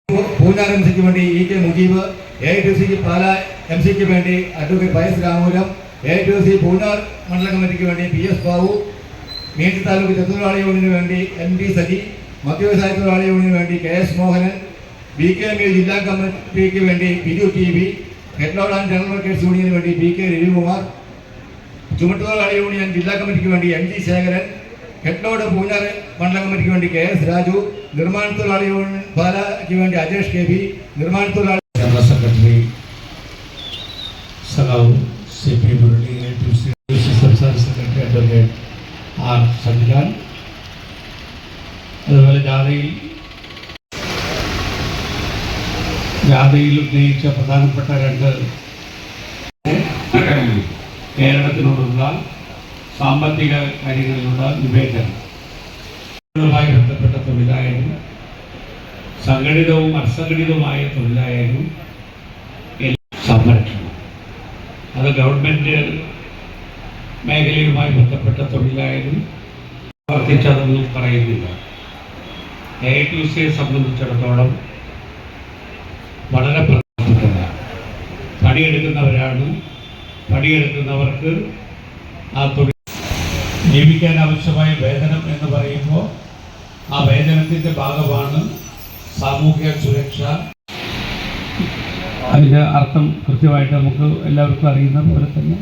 പൂഞ്ഞാർ എംസിക്ക് വേണ്ടി EK Mujeeb, AITC പാല എംസിക്ക് വേണ്ടി advocate YS രാമൂലം, AITC Poonjar മണ്ഡലം കമ്മിറ്റിക്ക് വേണ്ടി PS ബാബു, മീൻസ് താലൂക്ക് തൊഴിലാളി യൂണിയന് വേണ്ടി MD സജി, മധ്യവ്യവസായ തൊഴിലാളി യൂണിയന് വേണ്ടി KS മോഹനൻ, BKMU ജില്ലാ കമ്മിറ്റിക്ക് വേണ്ടി Biju TB, headload and general workers യൂണിയന് വേണ്ടി BK രവികുമാർ, ചുമട്ടുതൊഴിലാളി യൂണിയൻ ജില്ലാ കമ്മിറ്റിക്ക് വേണ്ടി MG ശേഖരൻ, ഹെഡ്ലോഡ് പൂഞ്ഞാർ മണ്ഡലം കമ്മിറ്റിക്ക് വേണ്ടി KS രാജു, നിർമ്മാണ തൊഴിലാളി യൂണിയൻ പാലയ്ക്ക് വേണ്ടി അജേഷ് KB, നിർമ്മാണ തൊഴിലാളി ജനറൽ സെക്രട്ടറി സഖാവ് CP മുരളി, സംസ്ഥാന സെക്രട്ടറി അഡ്വക്കേറ്റ് R സഞ്ജാൻ, അതുപോലെ ജാഥയിൽ ഉന്നയിച്ച പ്രധാനപ്പെട്ട രണ്ട് കേരളത്തിനോടുള്ള സാമ്പത്തിക കാര്യങ്ങളിലുള്ള നിവേദനവുമായി ബന്ധപ്പെട്ട തൊഴിലായാലും സംഘടിതവും അസംഘടിതവുമായ തൊഴിലായാലും സംരക്ഷണം, അത് ഗവൺമെൻറ് മേഖലയുമായി ബന്ധപ്പെട്ട തൊഴിലായാലും വർദ്ധിച്ചതൊന്നും പറയുന്നില്ല. AITCയെ സംബന്ധിച്ചിടത്തോളം വളരെ പ്രധാനപ്പെട്ട പണിയെടുക്കുന്നവരാണ്. പണിയെടുക്കുന്നവർക്ക് ആ തൊഴിൽ ജീവിക്കാൻ ആവശ്യമായ വേതനം എന്ന് പറയുമ്പോൾ ആ വേതനത്തിൻ്റെ ഭാഗമാണ് സാമൂഹ്യ സുരക്ഷ. അതിൻ്റെ അർത്ഥം കൃത്യമായിട്ട് നമുക്ക് എല്ലാവർക്കും അറിയുന്ന പോലെ തന്നെ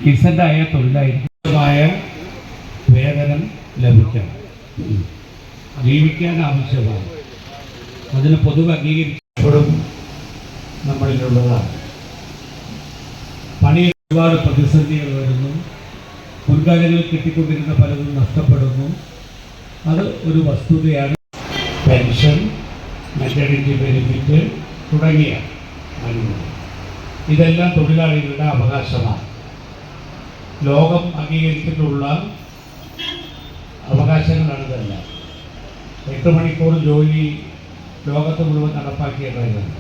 ഡീസൻ്റായ തൊഴിലായിരിക്കുന്നതായ വേതനം ലഭിക്കണം, ജീവിക്കാൻ ആവശ്യമാണ്. അതിന് പൊതുവെ അംഗീകരിച്ചപ്പോഴും നമ്മളിലുള്ളതാണ്. പണിയിൽ ഒരുപാട് പ്രതിസന്ധികൾ വരുന്നു, മുൻകാലങ്ങളിൽ കിട്ടിക്കൊണ്ടിരുന്ന പലതും നഷ്ടപ്പെടുന്നു. അത് ഒരു വസ്തുതയാണ്. പെൻഷൻ, മെറ്റേണിറ്റി ബെനിഫിറ്റ് തുടങ്ങിയ ആനുകൂല്യം ഇതെല്ലാം തൊഴിലാളികളുടെ അവകാശമാണ്. ലോകം അംഗീകരിച്ചിട്ടുള്ള അവകാശങ്ങളാണിതെല്ലാം. 8 മണിക്കൂർ ജോലി ലോകത്ത് മുഴുവൻ നടപ്പാക്കിയ കാര്യമാണ്.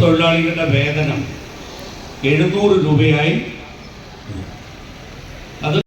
തൊഴിലാളികളുടെ വേതനം 700 രൂപയായി